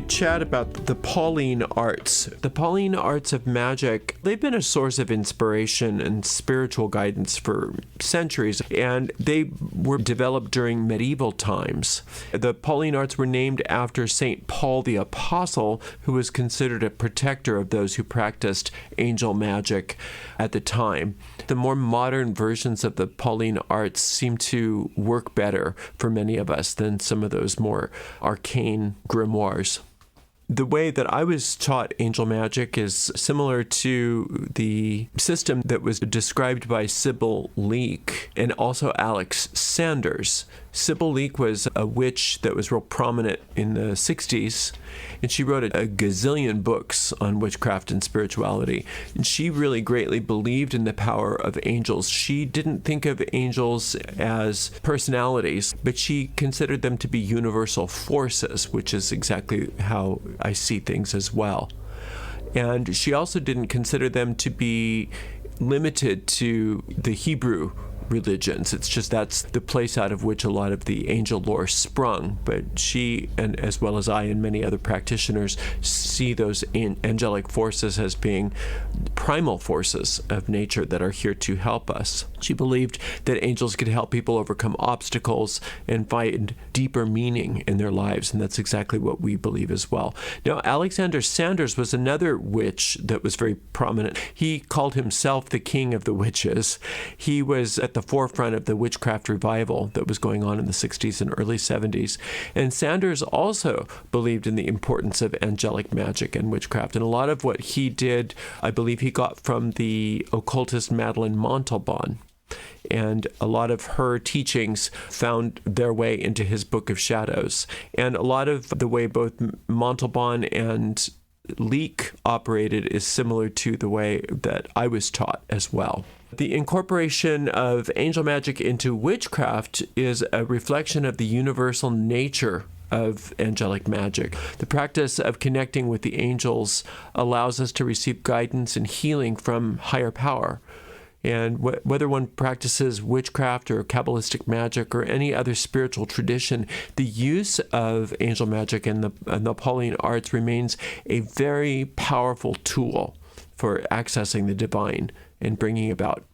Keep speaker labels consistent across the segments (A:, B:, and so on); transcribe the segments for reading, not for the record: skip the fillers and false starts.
A: to chat about the Pauline Arts. The Pauline Arts of magic, they've been a source of inspiration and spiritual guidance for centuries, and they were developed during medieval times. The Pauline Arts were named after St. Paul the Apostle, who was considered a protector of those who practiced angel magic at the time. The more modern versions of the Pauline Arts seem to work better for many of us than some of those more arcane grimoires. The way that I was taught angel magic is similar to the system that was described by Sybil Leek and also Alex Sanders. Sybil Leek was a witch that was real prominent in the 60s, and she wrote a gazillion books on witchcraft and spirituality. And she really greatly believed in the power of angels. She didn't think of angels as personalities, but she considered them to be universal forces, which is exactly how I see things as well. And she also didn't consider them to be limited to the Hebrew religions. It's just that's the place out of which a lot of the angel lore sprung. But she, and as well as I and many other practitioners, see those angelic forces as being primal forces of nature that are here to help us. She believed that angels could help people overcome obstacles and find deeper meaning in their lives, and that's exactly what we believe as well. Now, Alexander Sanders was another witch that was very prominent. He called himself the king of the witches. He was at the forefront of the witchcraft revival that was going on in the 60s and early 70s. And Sanders also believed in the importance of angelic magic and witchcraft. And a lot of what he did, I believe he got from the occultist Madeleine Montalban. And a lot of her teachings found their way into his Book of Shadows. And a lot of the way both Montalban and Leek operated is similar to the way that I was taught as well. The incorporation of angel magic into witchcraft is a reflection of the universal nature of angelic magic. The practice of connecting with the angels allows us to receive guidance and healing from higher power. And whether one practices witchcraft or Kabbalistic magic or any other spiritual tradition, the use of angel magic and the Pauline Arts remains a very powerful tool for accessing the divine and bringing about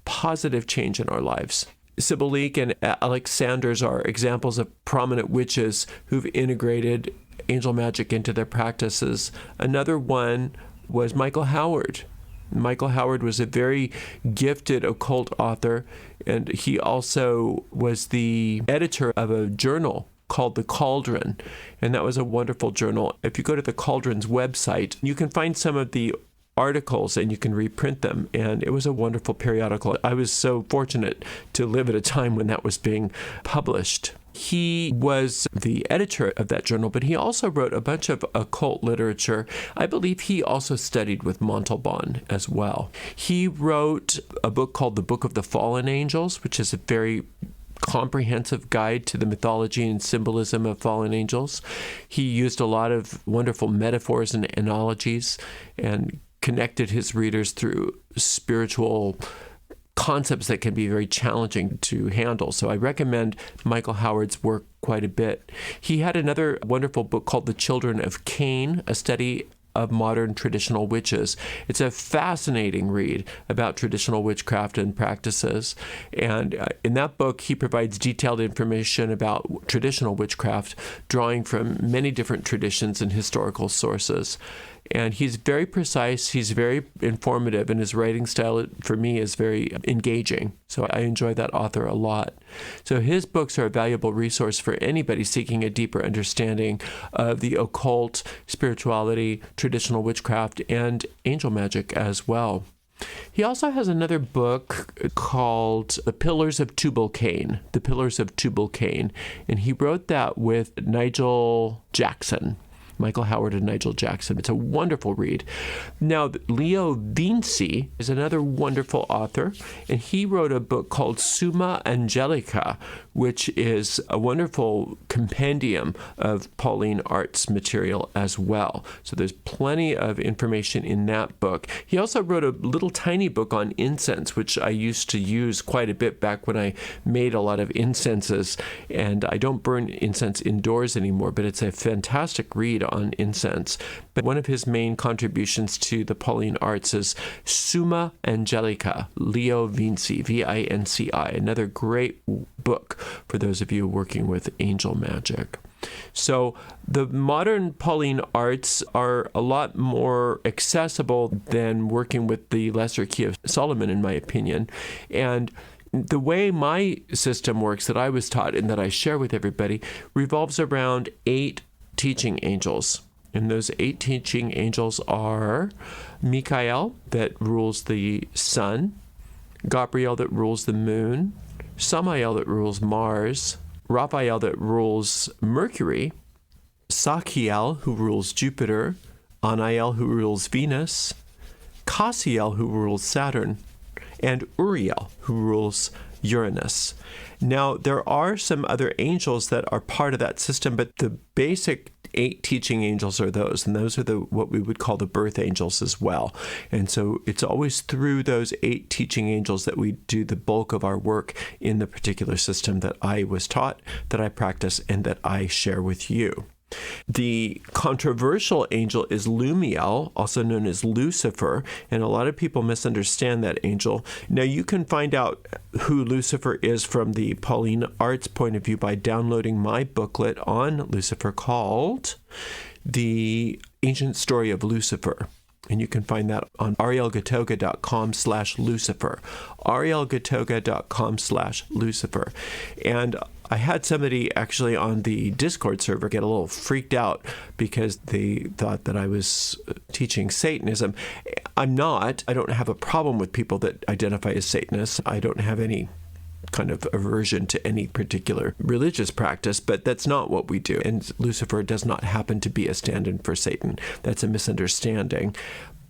A: positive change in our lives. Sybil Leek and Alex Sanders are examples of prominent witches who've integrated angel magic into their practices. Another one was Michael Howard. Michael Howard was a very gifted occult author, and he also was the editor of a journal called The Cauldron, and that was a wonderful journal. If you go to The Cauldron's website, you can find some of the articles and you can reprint them, and it was a wonderful periodical. I was so fortunate to live at a time when that was being published. He was the editor of that journal, but he also wrote a bunch of occult literature. I believe he also studied with Montalban as well. He wrote a book called The Book of the Fallen Angels, which is a very comprehensive guide to the mythology and symbolism of fallen angels. He used a lot of wonderful metaphors and analogies and connected his readers through spiritual concepts that can be very challenging to handle. So I recommend Michael Howard's work quite a bit. He had another wonderful book called The Children of Cain, a study of modern traditional witches. It's a fascinating read about traditional witchcraft and practices. And in that book, he provides detailed information about traditional witchcraft, drawing from many different traditions and historical sources. And he's very precise, he's very informative, and his writing style, for me, is very engaging. So I enjoy that author a lot. So his books are a valuable resource for anybody seeking a deeper understanding of the occult, spirituality, traditional witchcraft, and angel magic as well. He also has another book called The Pillars of Tubal-Cain, The Pillars of Tubal-Cain, and he wrote that with Nigel Jackson. Michael Howard and Nigel Jackson. It's a wonderful read. Now, Leo Vinci is another wonderful author, and he wrote a book called Summa Angelica, which is a wonderful compendium of Pauline Arts material as well. So there's plenty of information in that book. He also wrote a little tiny book on incense, which I used to use quite a bit back when I made a lot of incenses, and I don't burn incense indoors anymore, but it's a fantastic read on incense. But one of his main contributions to the Pauline Arts is Summa Angelica, Leo Vinci, Vinci, another great book for those of you working with angel magic. So the modern Pauline Arts are a lot more accessible than working with the Lesser Key of Solomon, in my opinion. And the way my system works that I was taught and that I share with everybody revolves around 8 teaching angels. And those 8 teaching angels are Michael, that rules the sun, Gabriel, that rules the moon, Samael, that rules Mars, Raphael, that rules Mercury, Sachiel, who rules Jupiter, Anael, who rules Venus, Cassiel, who rules Saturn, and Ariel, who rules Uranus. Now, there are some other angels that are part of that system, but the basic 8 teaching angels are those, and those are what we would call the birth angels as well. And so it's always through those 8 teaching angels that we do the bulk of our work in the particular system that I was taught, that I practice, and that I share with you. The controversial angel is Lumiel, also known as Lucifer, and a lot of people misunderstand that angel. Now, you can find out who Lucifer is from the Pauline Arts point of view by downloading my booklet on Lucifer called The Ancient Story of Lucifer. And you can find that on arielgatoga.com/Lucifer. arielgatoga.com/Lucifer. And I had somebody actually on the Discord server get a little freaked out because they thought that I was teaching Satanism. I'm not. I don't have a problem with people that identify as Satanists. I don't have any kind of aversion to any particular religious practice, but that's not what we do. And Lucifer does not happen to be a stand-in for Satan. That's a misunderstanding.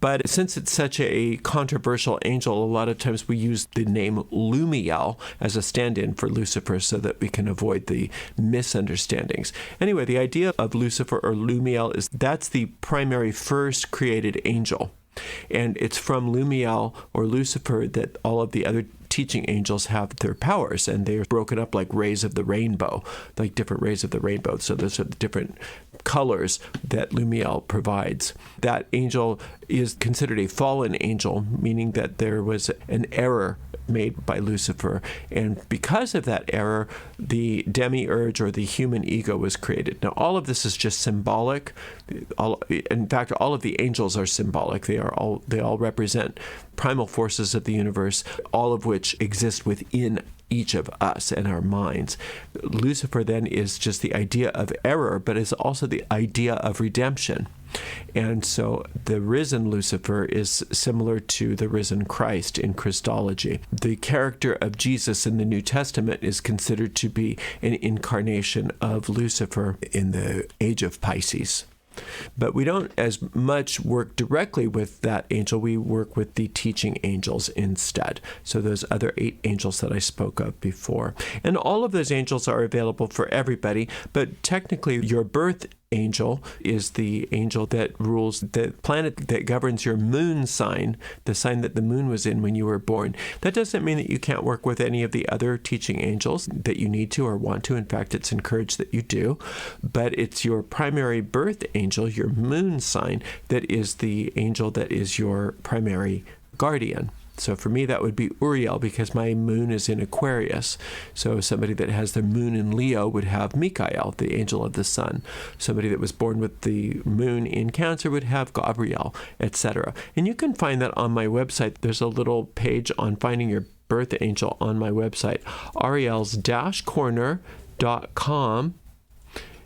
A: But since it's such a controversial angel, a lot of times we use the name Lumiel as a stand-in for Lucifer so that we can avoid the misunderstandings. Anyway, the idea of Lucifer or Lumiel is that's the primary first created angel. And it's from Lumiel or Lucifer that all of the other teaching angels have their powers, and they're broken up like rays of the rainbow, like different rays of the rainbow. So those are the different colors that Lumiel provides. That angel is considered a fallen angel, meaning that there was an error made by Lucifer. And because of that error, the demiurge or the human ego was created. Now, all of this is just symbolic. In fact, all of the angels are symbolic. They all represent primal forces of the universe, all of which exist within each of us and our minds. Lucifer then is just the idea of error, but is also the idea of redemption. And so the risen Lucifer is similar to the risen Christ in Christology. The character of Jesus in the New Testament is considered to be an incarnation of Lucifer in the age of Pisces. But we don't as much work directly with that angel. We work with the teaching angels instead. So those other 8 angels that I spoke of before. And all of those angels are available for everybody, but technically your birth angel is the angel that rules the planet that governs your moon sign, the sign that the moon was in when you were born. That doesn't mean that you can't work with any of the other teaching angels that you need to or want to. In fact, it's encouraged that you do. But it's your primary birth angel, your moon sign, that is the angel that is your primary guardian. So for me, that would be Ariel, because my moon is in Aquarius. So somebody that has their moon in Leo would have Michael, the angel of the sun. Somebody that was born with the moon in Cancer would have Gabriel, etc. And you can find that on my website. There's a little page on finding your birth angel on my website, ariels-corner.com.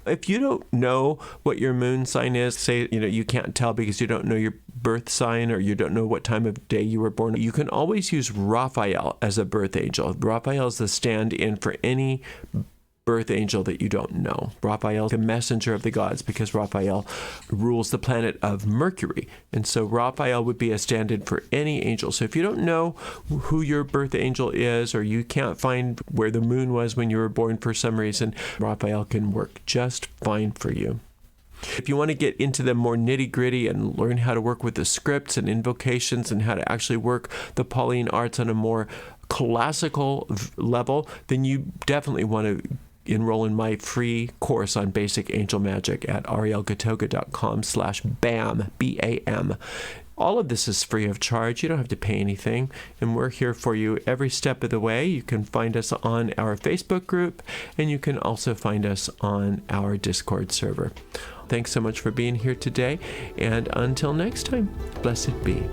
A: If you don't know what your moon sign is, say, you can't tell because you don't know your birth sign or you don't know what time of day you were born, you can always use Raphael as a birth angel. Raphael is the stand-in for any birth angel that you don't know. Raphael, the messenger of the gods, because Raphael rules the planet of Mercury. And so Raphael would be a stand-in for any angel. So if you don't know who your birth angel is, or you can't find where the moon was when you were born for some reason, Raphael can work just fine for you. If you want to get into the more nitty-gritty and learn how to work with the scripts and invocations and how to actually work the Pauline Arts on a more classical level, then you definitely want to enroll in my free course on basic angel magic at arielgatoga.com/BAM, B-A-M. All of this is free of charge. You don't have to pay anything, and we're here for you every step of the way. You can find us on our Facebook group, and you can also find us on our Discord server. Thanks so much for being here today, and until next time, blessed be.